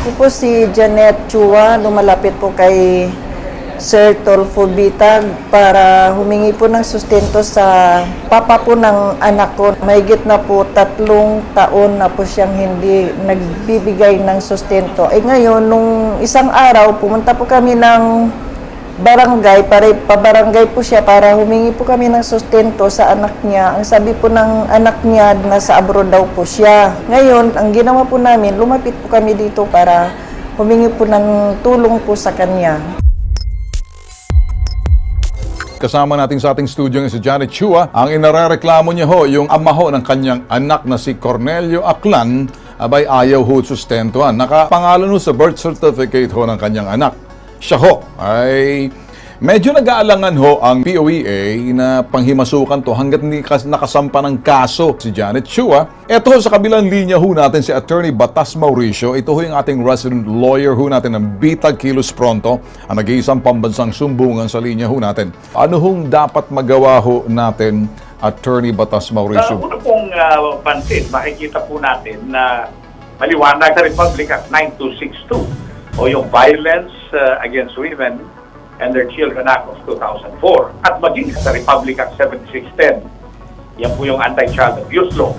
Ako po si Janet Chua, lumalapit po kay Sir Tolfo Bitag para humingi po ng sustento sa papa po ng anak ko. Mahigit na po 3 taon na po siyang hindi nagbibigay ng sustento. Ngayon, nung isang araw, pumunta po kami ng barangay, pabarangay po siya para humingi po kami ng sustento sa anak niya. Ang sabi po ng anak niya, nasa abroad daw po siya. Ngayon, ang ginawa po namin, lumapit po kami dito para humingi po ng tulong po sa kanya. Kasama natin sa ating studio si Janet Chua. Ang inarereklamo niya ho, yung ama ho ng kanyang anak na si Cornelio Aklan, abay ayaw ho sustentuhan. Nakapangalan ho sa birth certificate ho ng kanyang anak. Siya ho ay medyo nag-aalangan ho ang POEA na panghimasukan to hanggat hindi nakasampa ng kaso si Janet Chua. Ito ho sa kabilang linya ho natin si Attorney Batas Mauricio. Ito ho yung ating resident lawyer ho natin ng Bitag Kilos Pronto, ang nag-iisang pambansang sumbungan sa linya ho natin. Ano hong dapat magawa ho natin, Attorney Batas Mauricio? Una pong pansin, makikita po natin na maliwanag sa Republic Act 9262 o yung Violence Against Women and Their Children Act of 2004 at maging sa Republic Act 7610, yan po yung Anti-Child Abuse Law,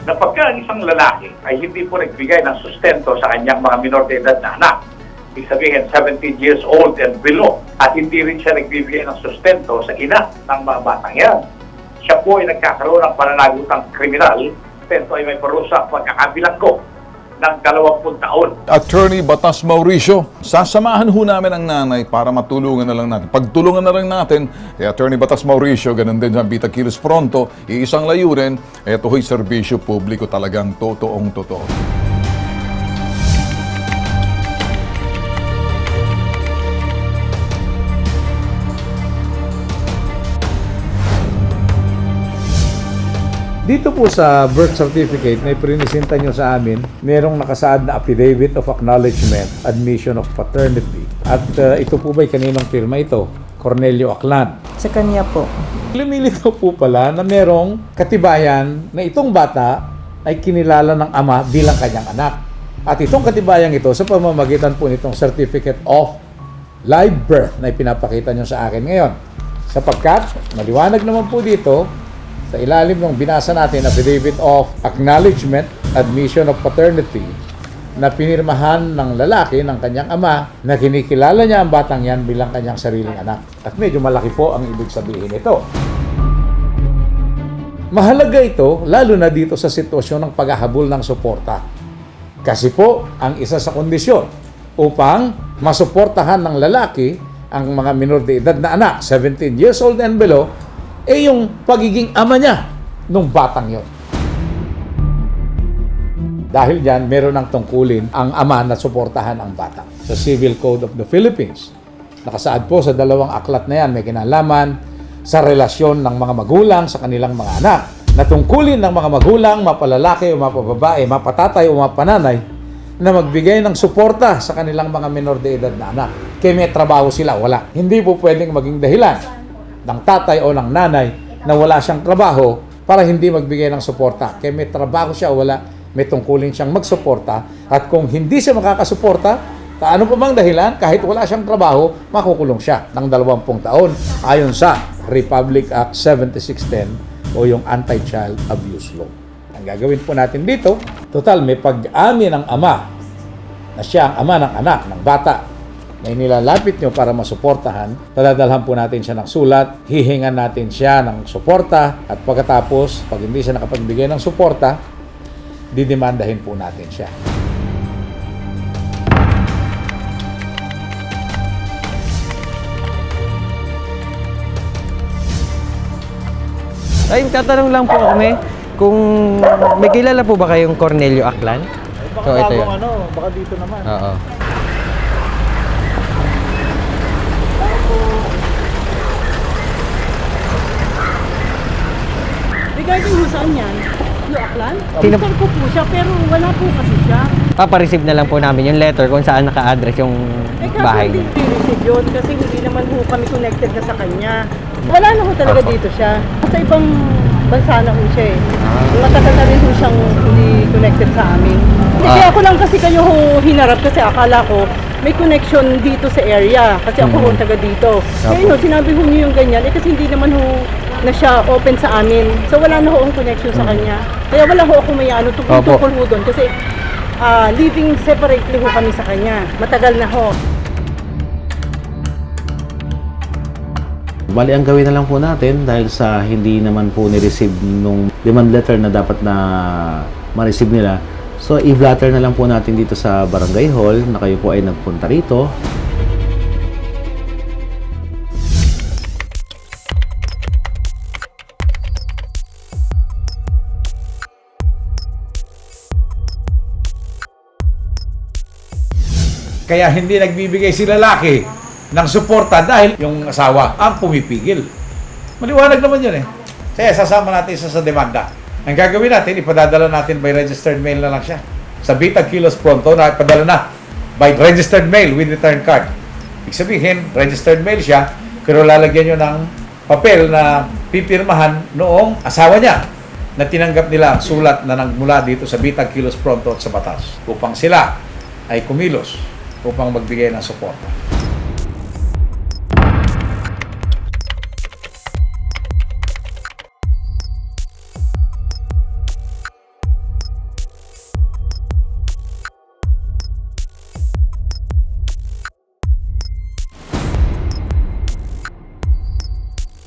na pagka ang isang lalaki ay hindi po nagbigay ng sustento sa kanyang mga minor de edad na anak, ibig sabihin 17 years old and below, at hindi rin siya nagbibigay ng sustento sa ina ng mga batang yan, siya po ay nagkakaroon ng pananagutang kriminal. Sustento ay may parusa pagkakabilanggo ng 20 taon. Attorney Batas Mauricio, sasamahan ho namin ang nanay para matulungan na lang natin. Pagtulungan na lang natin, Attorney Batas Mauricio, ganun din sa Bitag Kilos Pronto, iisang layunin, ito ho'y serbisyo publiko talagang totoong totoo. Dito po sa birth certificate na ipinisinta nyo sa amin, merong nakasaad na Affidavit of Acknowledgement, Admission of Paternity. At ito po ba'y kaninong firma ito? Cornelio Aklan. Sa kanya po. Lumilitaw po pala na merong katibayan na itong bata ay kinilala ng ama bilang kanyang anak. At itong katibayan ito sa pamamagitan po nitong Certificate of Live Birth na ipinapakita nyo sa akin ngayon. Sapagkat, maliwanag naman po dito, sa ilalim ng binasa natin, Affidavit of Acknowledgement, Admission of Paternity, na pinirmahan ng lalaki ng kanyang ama na kinikilala niya ang batang yan bilang kanyang sariling anak. At medyo malaki po ang ibig sabihin ito. Mahalaga ito, lalo na dito sa sitwasyon ng paghahabol ng suporta. Kasi po, ang isa sa kondisyon upang masuportahan ng lalaki ang mga minor de edad na anak, 17 years old and below, yung pagiging ama niya nung batang yon. Dahil dyan, meron ng tungkulin ang ama na suportahan ang bata. Sa Civil Code of the Philippines, nakasaad po sa 2 aklat na yan, may kinalaman sa relasyon ng mga magulang sa kanilang mga anak. Na tungkulin ng mga magulang, mapalalaki o mapababae, mapatatay o mapananay, na magbigay ng suporta sa kanilang mga minor de edad na anak. Kaya may trabaho sila, wala. Hindi po pwedeng maging dahilan ng tatay o ng nanay na wala siyang trabaho para hindi magbigay ng suporta. Kaya may trabaho siya o wala, may tungkulin siyang magsuporta. At kung hindi siya makakasuporta, ano pa bang dahilan, kahit wala siyang trabaho, makukulong siya ng 20 taon ayon sa Republic Act 7610 o yung Anti-Child Abuse Law. Ang gagawin po natin dito, total may pag-amin ng ama na siya ang ama ng anak, ng bata, na inilalapit nyo para masuportahan, dadalhan po natin siya ng sulat, hihingan natin siya ng suporta, at pagkatapos, pag hindi siya nakapagbigay ng suporta, didemandahin po natin siya. Ay, tatanong lang po kami kung may kilala po ba kayong Cornelio Aklan? So, ito yun. Baka dito naman. Oo. Regarding mo saan yan? Yung Aklan? Sino- Gusto ko po siya, pero wala po kasi siya. Papareceive na lang po namin yung letter kung saan naka-address yung Kaso bahay hindi niya. receive yun kasi hindi naman po kami connected na sa kanya. Wala na po talaga dito siya. Sa ibang bansa na ho siya eh. Matagal na rin ho siyang hindi connected sa amin. Kaya ako lang kasi kayo ho hinarap kasi akala ko may connection dito sa area. Kasi ako ho taga dito. Kaya no, sinabi ho niyo yung ganyan eh kasi hindi naman ho na siya open sa amin. So wala na ho ang connection sa kanya. Kaya wala ho ako may ano tukol ho doon kasi living separately ho kami sa kanya. Matagal na ho. Bali, ang gawin na lang po natin dahil sa hindi naman po ni-receive nung demand letter na dapat na ma-receive nila. So, i-blatter na lang po natin dito sa Barangay Hall na kayo po ay nagpunta rito. Kaya hindi nagbibigay si lalaki ng suporta dahil yung asawa ang pumipigil. Maliwanag naman yun eh. Kaya sasama natin isa sa demanda. Ang gagawin natin, ipadadala natin by registered mail na lang siya. Sa Bitag Kilos Pronto, ipadala na by registered mail with return card. Ibig sabihin, registered mail siya, pero lalagyan nyo ng papel na pipirmahan noong asawa niya na tinanggap nila ang sulat na nagmula dito sa Bitag Kilos Pronto at sa batas upang sila ay kumilos upang magbigay ng suporta.